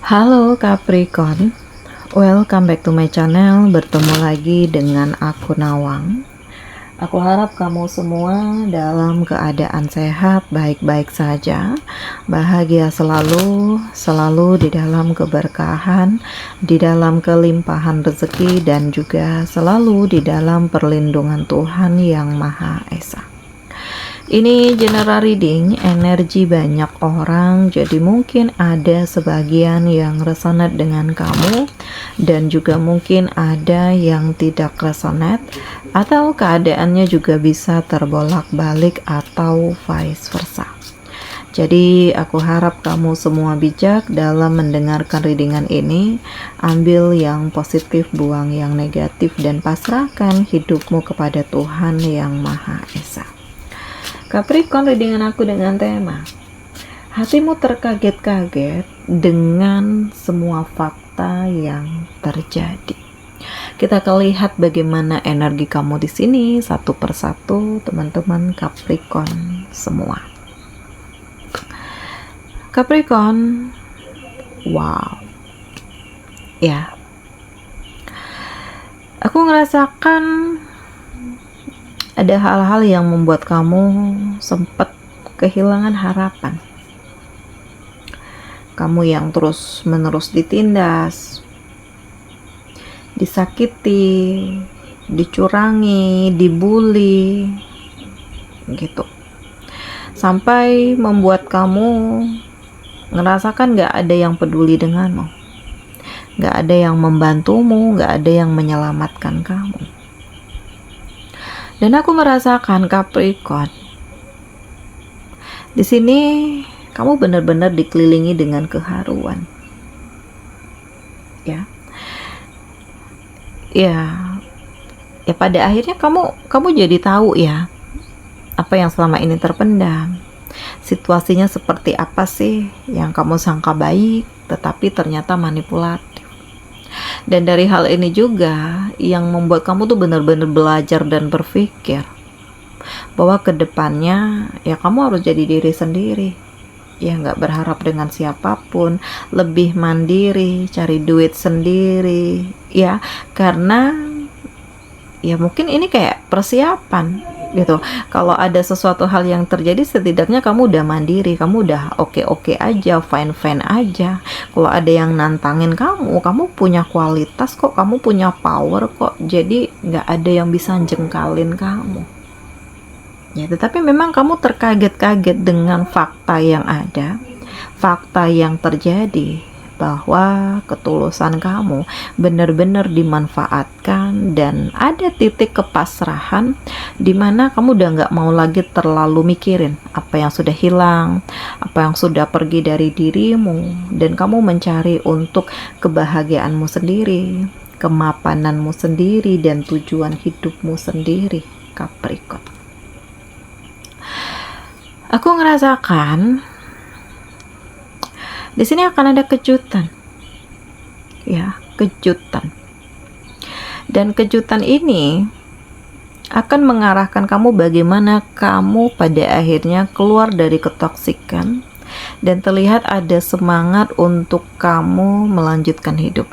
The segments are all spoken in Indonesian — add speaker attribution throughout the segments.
Speaker 1: Halo Capricorn, welcome back to my channel. Bertemu lagi dengan aku Nawang. Aku harap kamu semua dalam keadaan sehat, baik-baik saja, bahagia selalu, selalu di dalam keberkahan, di dalam kelimpahan rezeki, dan juga selalu di dalam perlindungan Tuhan Yang Maha Esa. Ini general reading energi banyak orang, jadi mungkin ada sebagian yang resonate dengan kamu dan juga mungkin ada yang tidak resonate, atau keadaannya juga bisa terbolak-balik atau vice versa. Jadi aku harap kamu semua bijak dalam mendengarkan readingan ini. Ambil yang positif, buang yang negatif, dan pasrahkan hidupmu kepada Tuhan Yang Maha Esa. Capricorn, readingan aku dengan tema hatimu terkaget-kaget dengan semua fakta yang terjadi. Kita akan lihat bagaimana energi kamu di sini satu persatu, teman-teman Capricorn semua. Capricorn, wow, ya, aku ngerasakan ada hal-hal yang membuat kamu sempat kehilangan harapan. Kamu yang terus-menerus ditindas, disakiti, dicurangi, dibully, gitu. Sampai membuat kamu ngerasakan gak ada yang peduli denganmu, gak ada yang membantumu, gak ada yang menyelamatkan kamu. Dan aku merasakan Capricorn, di sini kamu benar-benar dikelilingi dengan keharuan. Ya, pada akhirnya kamu jadi tahu ya apa yang selama ini terpendam. Situasinya seperti apa sih yang kamu sangka baik, tetapi ternyata manipulatif. Dan dari hal ini juga yang membuat kamu tuh benar-benar belajar dan berpikir bahwa kedepannya ya kamu harus jadi diri sendiri, ya nggak berharap dengan siapapun, lebih mandiri, cari duit sendiri, ya karena ya mungkin ini kayak persiapan gitu. Kalau ada sesuatu hal yang terjadi, setidaknya kamu udah mandiri, kamu udah oke-oke aja, fine-fine aja. Kalau ada yang nantangin kamu punya kualitas kok, kamu punya power kok, jadi nggak ada yang bisa jengkalin kamu. Ya, tetapi memang kamu terkaget-kaget dengan fakta yang ada, fakta yang terjadi, bahwa ketulusan kamu benar-benar dimanfaatkan dan ada titik kepasrahan di mana kamu udah nggak mau lagi terlalu mikirin apa yang sudah hilang, apa yang sudah pergi dari dirimu, dan kamu mencari untuk kebahagiaanmu sendiri, kemapananmu sendiri, dan tujuan hidupmu sendiri, Capricorn. Aku ngerasakan di sini akan ada kejutan, ya, kejutan. Dan kejutan ini akan mengarahkan kamu bagaimana kamu pada akhirnya keluar dari ketoksikan dan terlihat ada semangat untuk kamu melanjutkan hidup,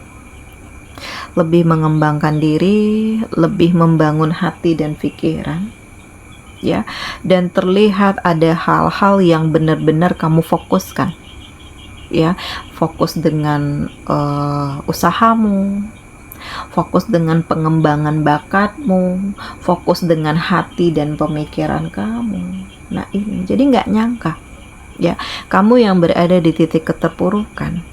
Speaker 1: lebih mengembangkan diri, lebih membangun hati dan pikiran, ya, dan terlihat ada hal-hal yang benar-benar kamu fokuskan, ya, fokus dengan usahamu, fokus dengan pengembangan bakatmu, fokus dengan hati dan pemikiran kamu. Nah ini, jadi nggak nyangka, ya, kamu yang berada di titik keterpurukan,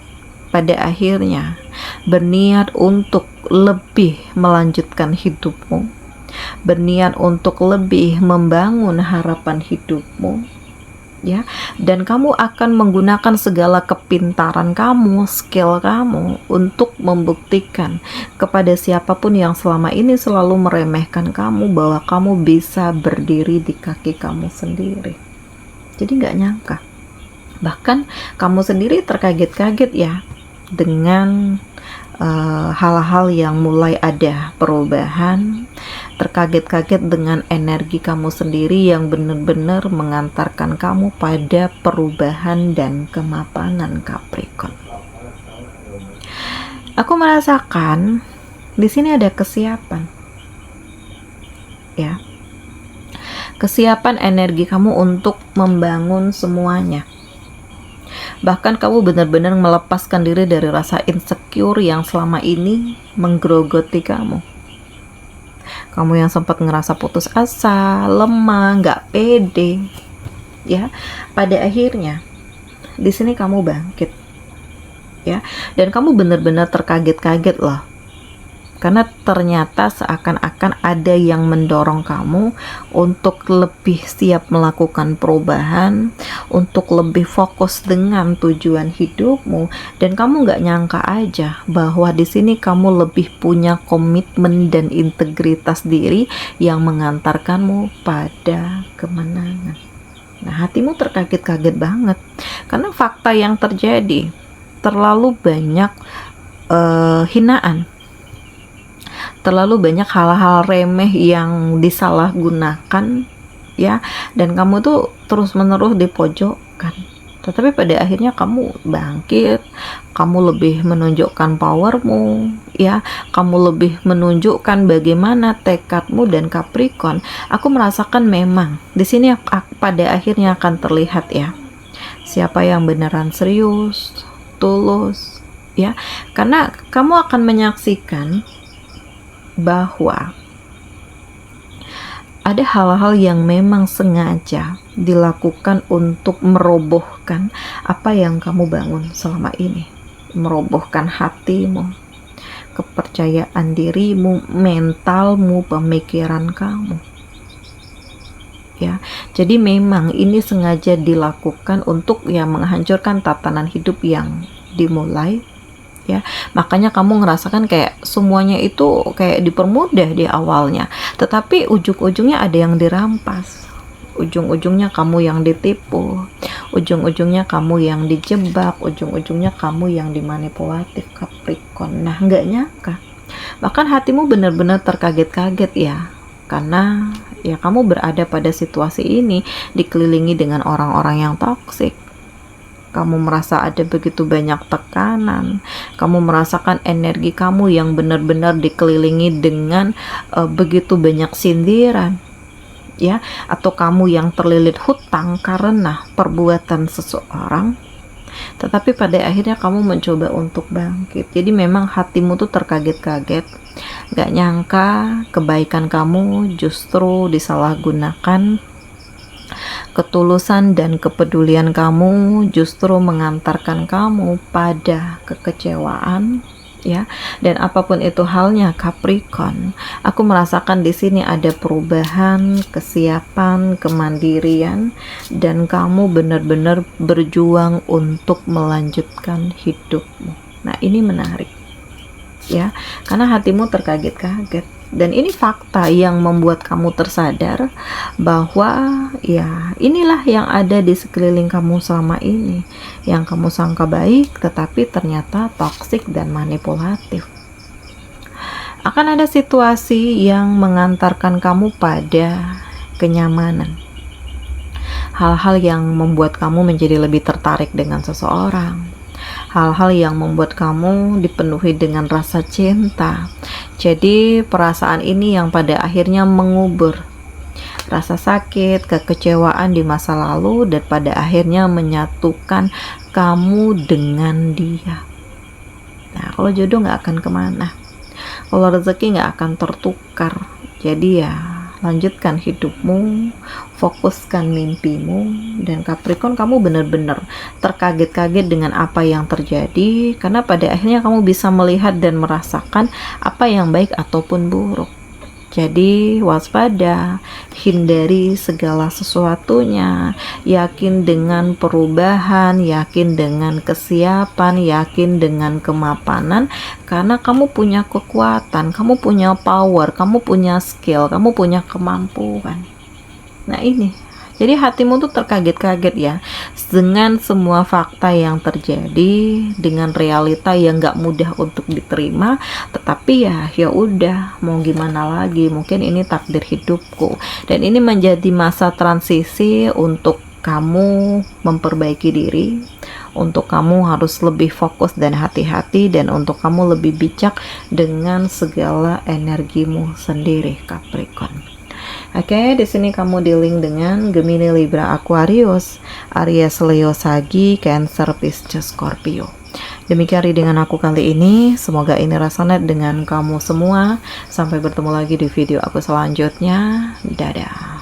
Speaker 1: pada akhirnya berniat untuk lebih melanjutkan hidupmu, berniat untuk lebih membangun harapan hidupmu, ya, dan kamu akan menggunakan segala kepintaran kamu, skill kamu untuk membuktikan kepada siapapun yang selama ini selalu meremehkan kamu bahwa kamu bisa berdiri di kaki kamu sendiri. Jadi nggak nyangka, bahkan kamu sendiri terkaget-kaget ya dengan hal-hal yang mulai ada perubahan, terkaget-kaget dengan energi kamu sendiri yang benar-benar mengantarkan kamu pada perubahan dan kemapanan, Capricorn. Aku merasakan di sini ada kesiapan, ya. Kesiapan energi kamu untuk membangun semuanya. Bahkan kamu benar-benar melepaskan diri dari rasa insecure yang selama ini menggerogoti kamu. Kamu yang sempat ngerasa putus asa, lemah, nggak pede, ya. Pada akhirnya di sini kamu bangkit, ya. Dan kamu benar-benar terkaget-kaget loh. Karena ternyata seakan-akan ada yang mendorong kamu untuk lebih siap melakukan perubahan, untuk lebih fokus dengan tujuan hidupmu, dan kamu nggak nyangka aja bahwa di sini kamu lebih punya komitmen dan integritas diri yang mengantarkanmu pada kemenangan. Nah, hatimu terkaget-kaget banget karena fakta yang terjadi terlalu banyak hinaan. Terlalu banyak hal-hal remeh yang disalahgunakan, ya, dan kamu tuh terus-menerus dipojokkan. Tetapi pada akhirnya kamu bangkit, kamu lebih menunjukkan powermu, ya, kamu lebih menunjukkan bagaimana tekadmu. Dan Capricorn, aku merasakan memang di sini pada akhirnya akan terlihat, ya, siapa yang beneran serius, tulus, ya, karena kamu akan menyaksikan bahwa ada hal-hal yang memang sengaja dilakukan untuk merobohkan apa yang kamu bangun selama ini, merobohkan hatimu, kepercayaan dirimu, mentalmu, pemikiran kamu, ya. Jadi memang ini sengaja dilakukan untuk ya menghancurkan tatanan hidup yang dimulai, ya. Makanya kamu ngerasakan kayak semuanya itu kayak dipermudah di awalnya, tetapi ujung-ujungnya ada yang dirampas, ujung-ujungnya kamu yang ditipu, ujung-ujungnya kamu yang dijebak, ujung-ujungnya kamu yang dimanipulatif, Capricorn. Nah, nggak nyangka, bahkan hatimu benar-benar terkaget-kaget, ya, karena ya kamu berada pada situasi ini dikelilingi dengan orang-orang yang toksik. Kamu merasa ada begitu banyak tekanan, kamu merasakan energi kamu yang benar-benar dikelilingi dengan begitu banyak sindiran, ya, atau kamu yang terlilit hutang karena perbuatan seseorang. Tetapi pada akhirnya kamu mencoba untuk bangkit. Jadi memang hatimu tuh terkaget-kaget, gak nyangka kebaikan kamu justru disalahgunakan. Ketulusan dan kepedulian kamu justru mengantarkan kamu pada kekecewaan, ya. Dan apapun itu halnya, Capricorn, aku merasakan di sini ada perubahan, kesiapan, kemandirian, dan kamu benar-benar berjuang untuk melanjutkan hidupmu. Nah, ini menarik, ya, karena hatimu terkaget-kaget. Dan ini fakta yang membuat kamu tersadar bahwa ya inilah yang ada di sekeliling kamu selama ini, yang kamu sangka baik tetapi ternyata toksik dan manipulatif. Akan ada situasi yang mengantarkan kamu pada kenyamanan, hal-hal yang membuat kamu menjadi lebih tertarik dengan seseorang, hal-hal yang membuat kamu dipenuhi dengan rasa cinta. Jadi perasaan ini yang pada akhirnya mengubur rasa sakit, kekecewaan di masa lalu, dan pada akhirnya menyatukan kamu dengan dia. Nah, kalau jodoh nggak akan kemana, kalau rezeki nggak akan tertukar. Jadi ya lanjutkan hidupmu, fokuskan mimpimu. Dan Capricorn, kamu benar-benar terkaget-kaget dengan apa yang terjadi, karena pada akhirnya kamu bisa melihat dan merasakan apa yang baik ataupun buruk. Jadi waspada, hindari segala sesuatunya, yakin dengan perubahan, yakin dengan kesiapan, yakin dengan kemapanan, karena kamu punya kekuatan, kamu punya power, kamu punya skill, kamu punya kemampuan. Nah ini, jadi hatimu tuh terkaget-kaget, ya, dengan semua fakta yang terjadi, dengan realita yang gak mudah untuk diterima. Tetapi ya udah, mau gimana lagi, mungkin ini takdir hidupku. Dan ini menjadi masa transisi untuk kamu memperbaiki diri, untuk kamu harus lebih fokus dan hati-hati, dan untuk kamu lebih bijak dengan segala energimu sendiri, Capricorn. Oke, di sini kamu dealing dengan Gemini, Libra, Aquarius, Aries, Leo, Sagi, Cancer, Pisces, Scorpio. Demikian readingan aku kali ini. Semoga ini resonate dengan kamu semua. Sampai bertemu lagi di video aku selanjutnya. Dadah.